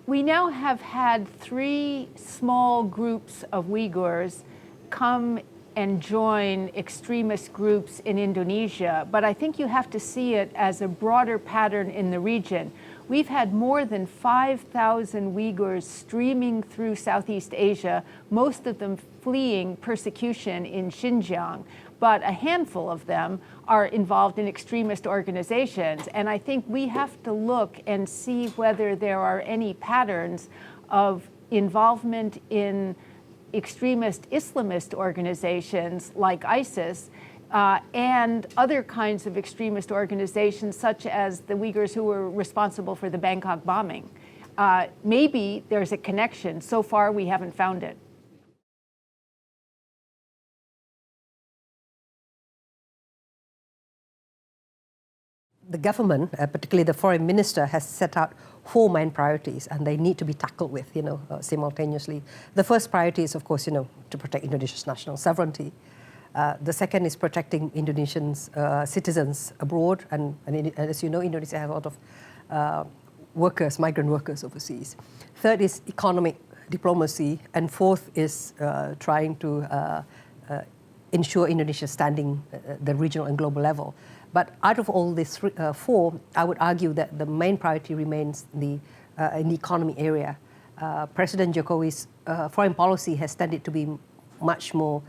We now have had 3 small groups of Uyghurs come and join extremist groups in Indonesia, but I think you have to see it as a broader pattern in the region. We've had more than 5,000 Uyghurs streaming through Southeast Asia, most of them fleeing persecution in Xinjiang, but a handful of them are involved in extremist organizations. And I think we have to look and see whether there are any patterns of involvement in extremist Islamist organizations like ISIS and other kinds of extremist organizations, such as the Uyghurs who were responsible for the Bangkok bombing. Maybe there's a connection. So far, we haven't found it. The government, particularly the foreign minister, has set out 4 main priorities, and they need to be tackled with, simultaneously. The first priority is, of course, to protect Indonesia's national sovereignty. The second is protecting Indonesians' citizens abroad, and as you know, Indonesia has a lot of migrant workers overseas. Third is economic diplomacy, and fourth is trying to ensure Indonesia's standing at the regional and global level. But out of all these 4, I would argue that the main priority remains in the economy area. President Jokowi's foreign policy has tended to be much more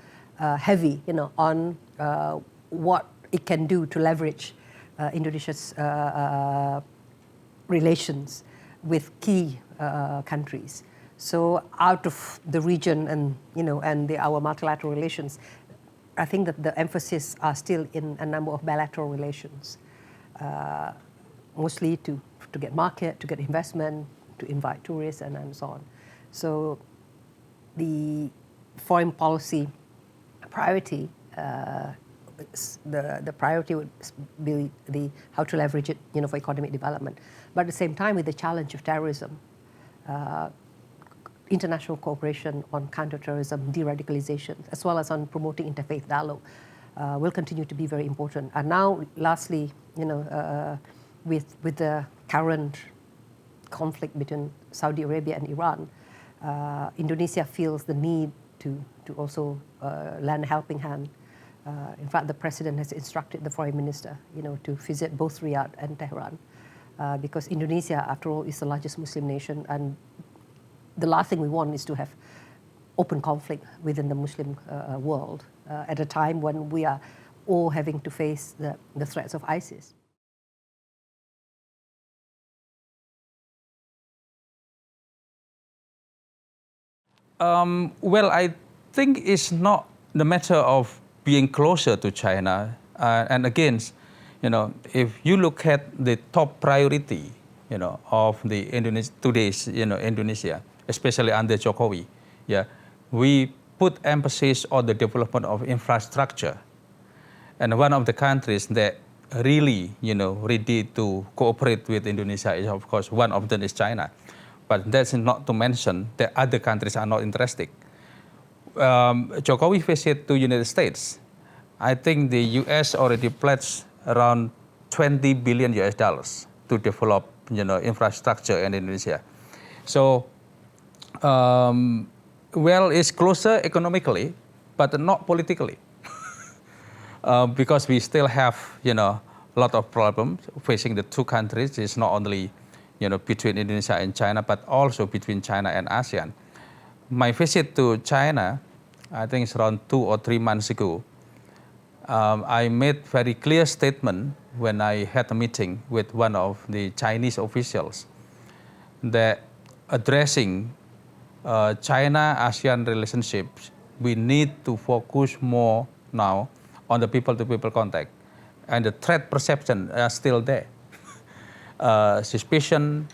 heavy, on what it can do to leverage Indonesia's relations with key countries. So out of the region and our multilateral relations, I think that the emphasis are still in a number of bilateral relations, mostly to get market, to get investment, to invite tourists, and so on. So the foreign policy priority, the priority would be how to leverage it, for economic development. But at the same time, with the challenge of terrorism, international cooperation on counterterrorism, de-radicalization, as well as on promoting interfaith dialogue, will continue to be very important. And now, lastly, with the current conflict between Saudi Arabia and Iran, Indonesia feels the need to also lend a helping hand. In fact, the president has instructed the foreign minister, to visit both Riyadh and Tehran, because Indonesia, after all, is the largest Muslim nation, and the last thing we want is to have open conflict within the Muslim world at a time when we are all having to face the threats of ISIS. Well, I think it's not the matter of being closer to China. And again, if you look at the top priority, of the today's, Indonesia, especially under Jokowi, we put emphasis on the development of infrastructure. And one of the countries that really, ready to cooperate with Indonesia is, of course, one of them is China. But that's not to mention that other countries are not interested. Jokowi visit to United States. I think the U.S. already pledged around $20 billion to develop, infrastructure in Indonesia. So, well, it's closer economically, but not politically, because we still have, a lot of problems facing the 2 countries. It's not only, between Indonesia and China, but also between China and ASEAN. My visit to China, I think it's around 2 or 3 months ago. I made very clear statement when I had a meeting with one of the Chinese officials that addressing China-ASEAN relationships, we need to focus more now on the people-to-people contact. And the threat perception are still there. Suspicion,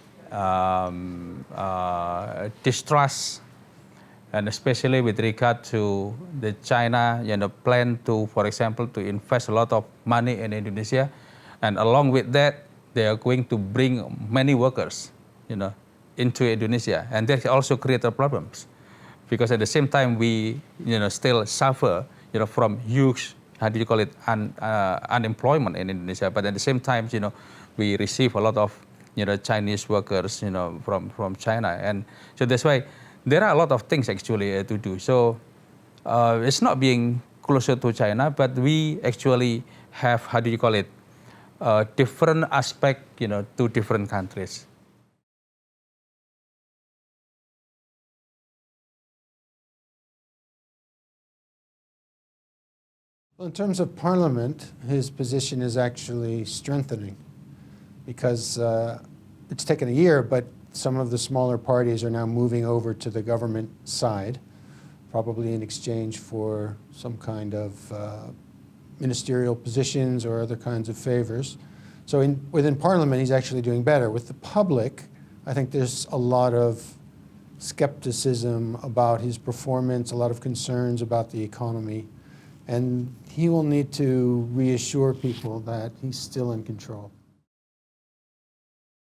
distrust, and especially with regard to the China, plan to, for example, to invest a lot of money in Indonesia, and along with that, they are going to bring many workers, into Indonesia, and that also creates problems, because at the same time we, still suffer, from huge, unemployment in Indonesia, but at the same time, we receive a lot of, Chinese workers, from China. And so that's why there are a lot of things actually to do. So it's not being closer to China, but we actually have, how do you call it, different aspect, to different countries. Well, in terms of Parliament, his position is actually strengthening because it's taken a year, but some of the smaller parties are now moving over to the government side, probably in exchange for some kind of ministerial positions or other kinds of favors. So within Parliament, he's actually doing better. With the public, I think there's a lot of skepticism about his performance, a lot of concerns about the economy. And he will need to reassure people that he's still in control.